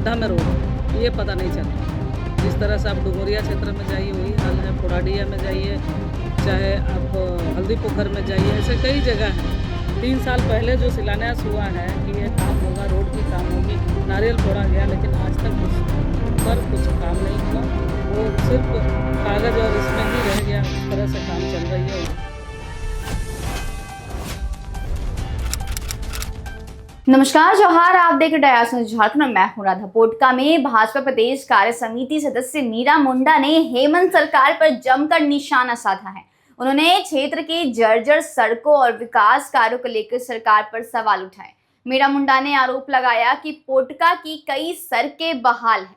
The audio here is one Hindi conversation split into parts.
गड्ढा में रोड है, ये पता नहीं चल रहा। जिस तरह से आप डुमरिया क्षेत्र में जाइए वही हाल है, फोड़ाडिया में जाइए, चाहे आप हल्दी पोखर में जाइए, ऐसे कई जगह हैं। 3 साल पहले जो शिलान्यास हुआ है कि ये काम होगा, रोड की काम होगी, नारियल फोड़ा गया, लेकिन आज तक उस पर कुछ काम नहीं हुआ। वो सिर्फ कागज़ और इसमें ही रह गया, उस तरह से काम चल रही है। नमस्कार, जोहार। आप देख रहे हैं झारखंड। मैं हूं राधा। पोटका में भाजपा प्रदेश कार्य समिति सदस्य मीरा मुंडा ने हेमंत सरकार पर जमकर निशाना साधा है। उन्होंने क्षेत्र की जर्जर सड़कों और विकास कार्यों को लेकर सरकार पर सवाल उठाए। मीरा मुंडा ने आरोप लगाया कि पोटका की कई सड़कें बहाल हैं,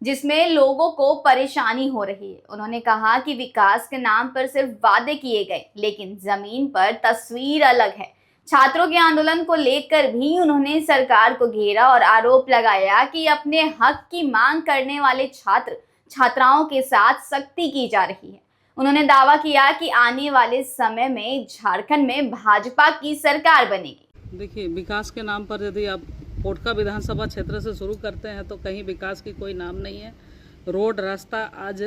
जिसमें लोगों को परेशानी हो रही है। उन्होंने कहा कि विकास के नाम पर सिर्फ वादे किए गए, लेकिन जमीन पर तस्वीर अलग है। छात्रों के आंदोलन को लेकर भी उन्होंने सरकार को घेरा और आरोप लगाया कि अपने हक की मांग करने वाले छात्र छात्राओं के साथ सख्ती की जा रही है। उन्होंने दावा किया कि आने वाले समय में झारखंड में भाजपा की सरकार बनेगी। देखिए, विकास के नाम पर यदि आप पोटका विधानसभा क्षेत्र से शुरू करते हैं तो कहीं विकास की कोई नाम नहीं है। रोड रास्ता, आज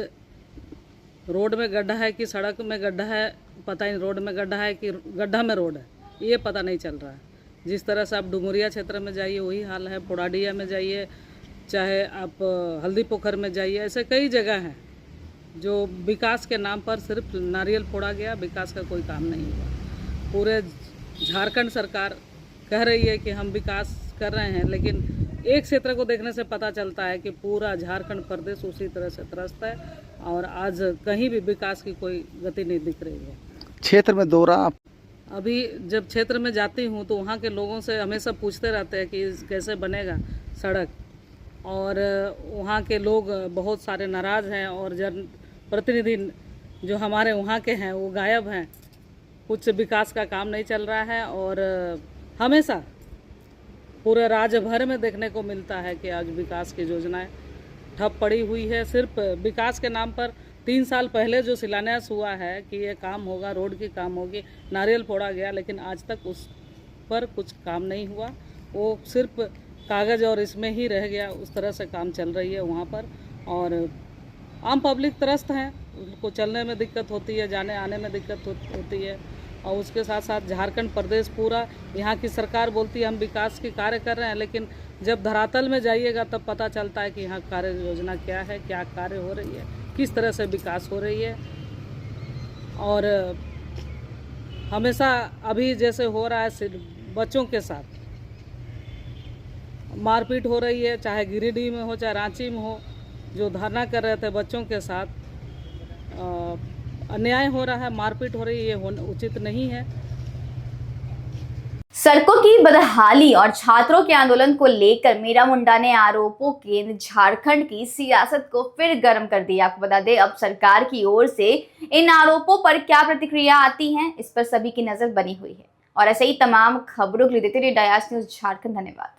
रोड में गड्ढा है कि सड़क में गड्ढा है पता ही नहीं, रोड में गड्ढा है कि गड्ढा में रोड है, ये पता नहीं चल रहा है। जिस तरह से आप डुमरिया क्षेत्र में जाइए वही हाल है, फोड़ाडिया में जाइए, चाहे आप हल्दी पोखर में जाइए, ऐसे कई जगह हैं जो विकास के नाम पर सिर्फ नारियल फोड़ा गया, विकास का कोई काम नहीं हुआ। पूरे झारखंड सरकार कह रही है कि हम विकास कर रहे हैं, लेकिन एक क्षेत्र को देखने से पता चलता है कि पूरा झारखंड प्रदेश उसी तरह से त्रस्त है और आज कहीं भी विकास की कोई गति नहीं दिख रही है। क्षेत्र में दौरा अभी जब क्षेत्र में जाती हूँ तो वहाँ के लोगों से हमेशा पूछते रहते हैं कि कैसे बनेगा सड़क, और वहाँ के लोग बहुत सारे नाराज़ हैं और जन प्रतिनिधि जो हमारे वहाँ के हैं वो गायब हैं। कुछ विकास का काम नहीं चल रहा है और हमेशा पूरे राज्य भर में देखने को मिलता है कि आज विकास की योजनाएं ठप पड़ी हुई है। सिर्फ विकास के नाम पर 3 साल पहले जो शिलान्यास हुआ है कि ये काम होगा, रोड की काम होगी, नारियल फोड़ा गया, लेकिन आज तक उस पर कुछ काम नहीं हुआ। वो सिर्फ कागज़ और इसमें ही रह गया, उस तरह से काम चल रही है वहाँ पर। और आम पब्लिक त्रस्त हैं, उनको चलने में दिक्कत होती है, जाने आने में दिक्कत होती है। और उसके साथ साथ झारखंड प्रदेश पूरा, यहाँ की सरकार बोलती है हम विकास के कार्य कर रहे हैं, लेकिन जब धरातल में जाइएगा तब पता चलता है कि यहाँ कार्य योजना क्या है, क्या कार्य हो रही है, किस तरह से विकास हो रही है। और हमेशा अभी जैसे हो रहा है बच्चों के साथ मारपीट हो रही है, चाहे गिरिडीह में हो चाहे रांची में हो, जो धरना कर रहे थे बच्चों के साथ अन्याय हो रहा है, मारपीट हो रही है, ये उचित नहीं है। सड़कों की बदहाली और छात्रों के आंदोलन को लेकर मीरा मुंडा ने आरोपों के झारखंड की सियासत को फिर गर्म कर दिया। आपको बता दें, अब सरकार की ओर से इन आरोपों पर क्या प्रतिक्रिया आती है, इस पर सभी की नजर बनी हुई है। और ऐसे ही तमाम खबरों के लिए देखते रहिए डायास न्यूज़ झारखंड। धन्यवाद।